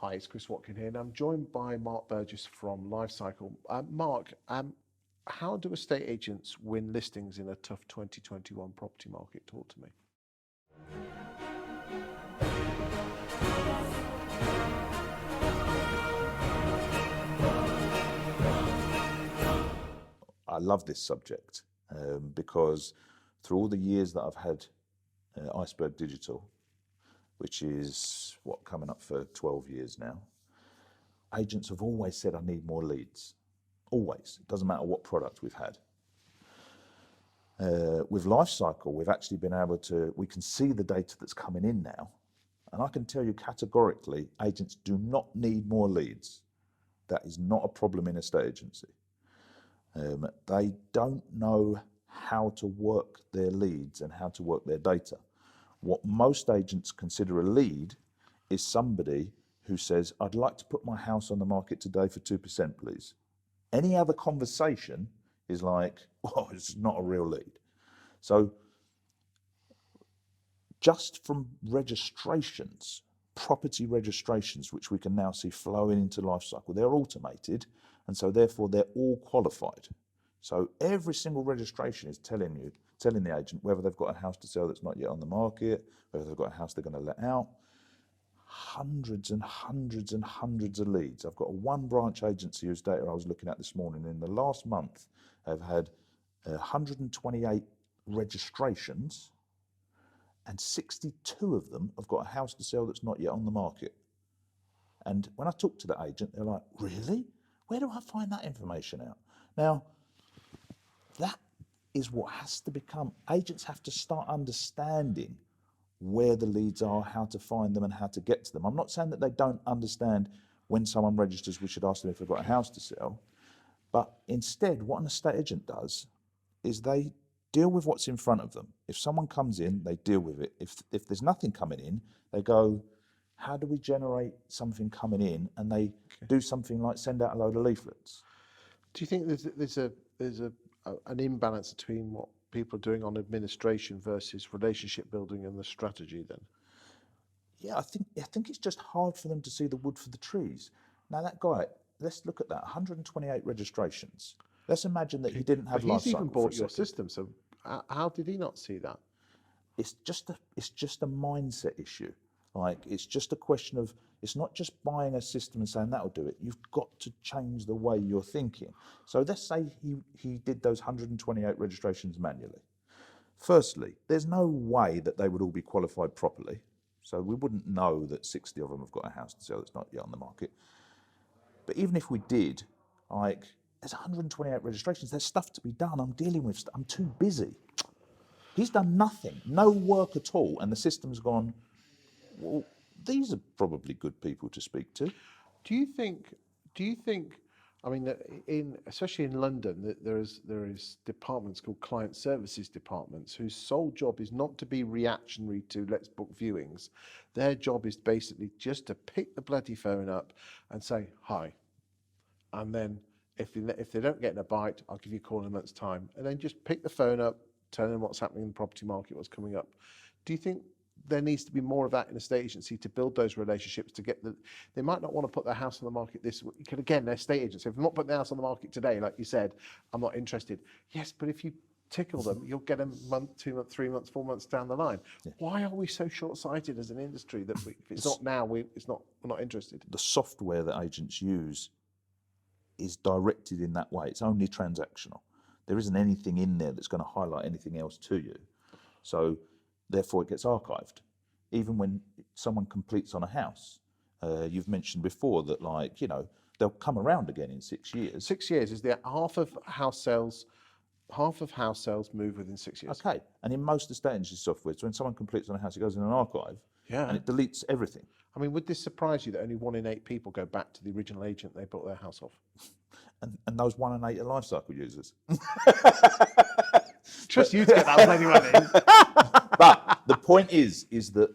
Hi, it's Chris Watkin here, and I'm joined by Mark Burgess from Lifecycle. Mark, how do estate agents win listings in a tough 2021 property market? Talk to me. I love this subject because through all the years that I've had Iceberg Digital, which is coming up for 12 years now, agents have always said I need more leads. Always. It doesn't matter what product we've had. With Lifecycle, we've actually been able to, we can see the data that's coming in now, and I can tell you categorically, agents do not need more leads. That is not a problem in a estate agency. They don't know how to work their leads and how to work their data. What most agents consider a lead is somebody who says, I'd like to put my house on the market today for 2%, please. Any other conversation is like, oh, it's not a real lead. So just from registrations, property registrations, which we can now see flowing into Lifecycle, they're automated, and so therefore they're all qualified. So every single registration is telling the agent whether they've got a house to sell that's not yet on the market, whether they've got a house they're going to let out. Hundreds and hundreds and hundreds of leads. I've got one branch agency whose data I was looking at this morning. In the last month, I've had 128 registrations, and 62 of them have got a house to sell that's not yet on the market. And when I talk to the agent, they're like, really? Where do I find that information out? Now, that is what has to become, agents have to start understanding where the leads are, how to find them and how to get to them. I'm not saying that they don't understand when someone registers, we should ask them if they've got a house to sell. But instead, what an estate agent does is they deal with what's in front of them. If someone comes in, they deal with it. If there's nothing coming in, they go, how do we generate something coming in? And they do something like send out a load of leaflets. Do you think there's an imbalance between what people are doing on administration versus relationship building and the strategy then? Yeah, I think it's just hard for them to see the wood for the trees. Now that guy, let's look at that, 128 registrations. Let's imagine that he didn't have Lifecycle. He's even bought your system, so how did he not see that? It's just a mindset issue. Like, it's just a question of, it's not just buying a system and saying that'll do it. You've got to change the way you're thinking. So let's say he did those 128 registrations manually. Firstly, there's no way that they would all be qualified properly. So we wouldn't know that 60 of them have got a house to sell that's not yet on the market. But even if we did, like, there's 128 registrations, there's stuff to be done. I'm dealing with stuff, I'm too busy. He's done nothing, no work at all, and the system's gone, well, these are probably good people to speak to. Do you think? I mean, especially in London, that there is departments called client services departments whose sole job is not to be reactionary to let's book viewings. Their job is basically just to pick the bloody phone up and say hi, and then if they don't get in a bite, I'll give you a call in a month's time, and then just pick the phone up, tell them what's happening in the property market, what's coming up. Do you think there needs to be more of that in a estate agency to build those relationships, to get they might not want to put their house on the market this week. Again, they're estate agents. If they're not putting their house on the market today, like you said, I'm not interested. Yes, but if you tickle them, you'll get them a month, 2 months, 3 months, 4 months down the line. Yeah. Why are we so short-sighted as an industry that if it's not now, we're not interested? The software that agents use is directed in that way. It's only transactional. There isn't anything in there that's going to highlight anything else to you. So therefore it gets archived. Even when someone completes on a house, you've mentioned before that, like, you know, they'll come around again in 6 years. 6 years is the half of house sales move within 6 years. Okay, and in most estate agency software, so when someone completes on a house, it goes in an archive, and it deletes everything. I mean, would this surprise you that only 1 in 8 people go back to the original agent they bought their house off? And those 1 in 8 are Lifecycle users. Trust you to get that bloody money. But the point is that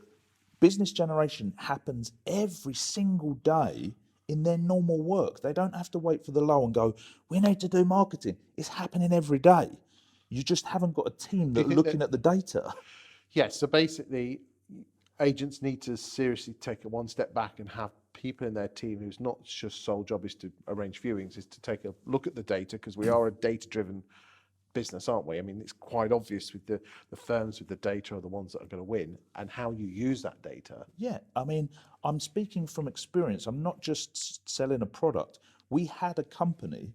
business generation happens every single day in their normal work. They don't have to wait for the lull and go, we need to do marketing. It's happening every day. You just haven't got a team that are looking at the data. Yes, so basically agents need to seriously take one step back and have people in their team whose not just sole job is to arrange viewings, is to take a look at the data, because we are a data-driven business, aren't we? I mean, it's quite obvious with the firms with the data are the ones that are going to win, and how you use that data. Yeah, I mean, I'm speaking from experience. I'm not just selling a product. We had a company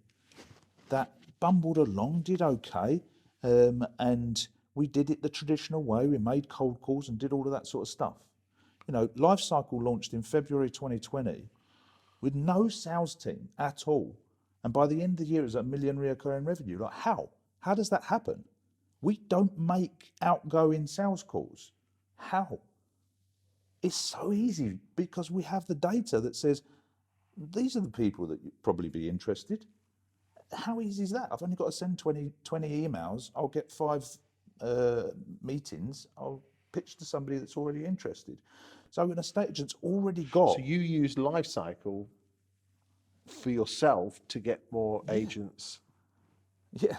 that bumbled along, did okay, and we did it the traditional way. We made cold calls and did all of that sort of stuff. You know, Lifecycle launched in February 2020 with no sales team at all. And by the end of the year, it was $1 million recurring revenue. Like, how? How does that happen? We don't make outgoing sales calls. How? It's so easy because we have the data that says, these are the people that you'd probably be interested. How easy is that? I've only got to send 20 emails. I'll get 5 meetings. I'll pitch to somebody that's already interested. So an estate agent's already got... So you use Lifecycle for yourself to get more agents? Yeah.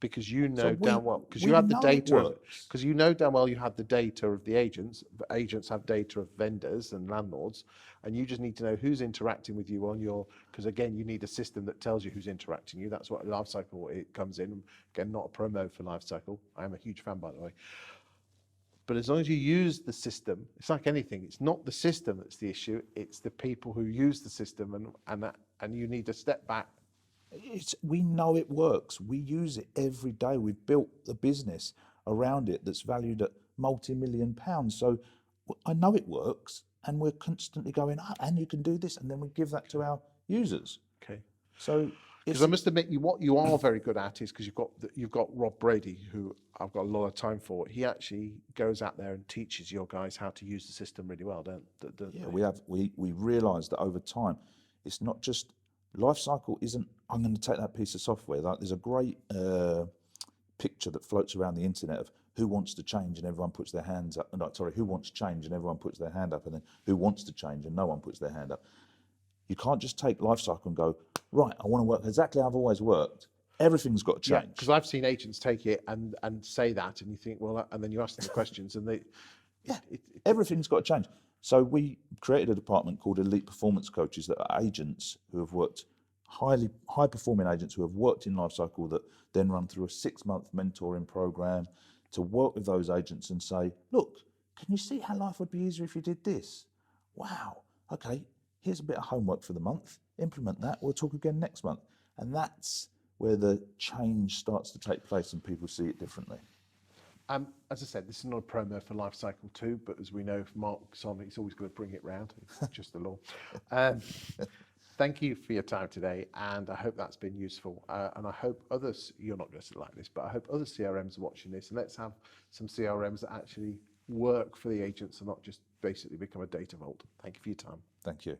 Because you know So damn well, because you have the know it data, works. because you know damn well you have the data of the agents. The agents have data of vendors and landlords, and you just need to know who's interacting with you on your, because again, you need a system that tells you who's interacting with you. That's what Lifecycle it comes in. Again, not a promo for Lifecycle. I am a huge fan, by the way. But as long as you use the system, it's like anything. It's not the system that's the issue. It's the people who use the system, and you need to step back. We know it works. We use it every day. We've built a business around it that's valued at multi-million pounds. So I know it works, and we're constantly going, and you can do this, and then we give that to our users. Okay. So because I must admit, what you are very good at is, because you've got Rob Brady, who I've got a lot of time for. He actually goes out there and teaches your guys how to use the system really well, don't yeah, they? we realised that over time, it's not just Lifecycle isn't, I'm going to take that piece of software. Like, there's a great picture that floats around the internet of who wants to change and everyone puts their hands up. No, sorry, who wants change and everyone puts their hand up, and then who wants to change and no one puts their hand up. You can't just take Lifecycle and go, right, I want to work exactly how I've always worked. Everything's got to change. Yeah, because I've seen agents take it and say that, and you think, well, and then you ask them the questions, and they... Everything's got to change. So we created a department called Elite Performance Coaches that are agents who have worked, high performing agents who have worked in Lifecycle, that then run through a 6-month mentoring program to work with those agents and say, look, can you see how life would be easier if you did this? Wow, okay, here's a bit of homework for the month, implement that, we'll talk again next month. And that's where the change starts to take place and people see it differently. As I said, this is not a promo for Lifecycle 2, but as we know from Mark Burgess, he's always going to bring it round. It's just the law. Thank you for your time today, and I hope that's been useful. And I hope others, you're not going to like this, but I hope other CRMs are watching this, and let's have some CRMs that actually work for the agents and not just basically become a data vault. Thank you for your time. Thank you.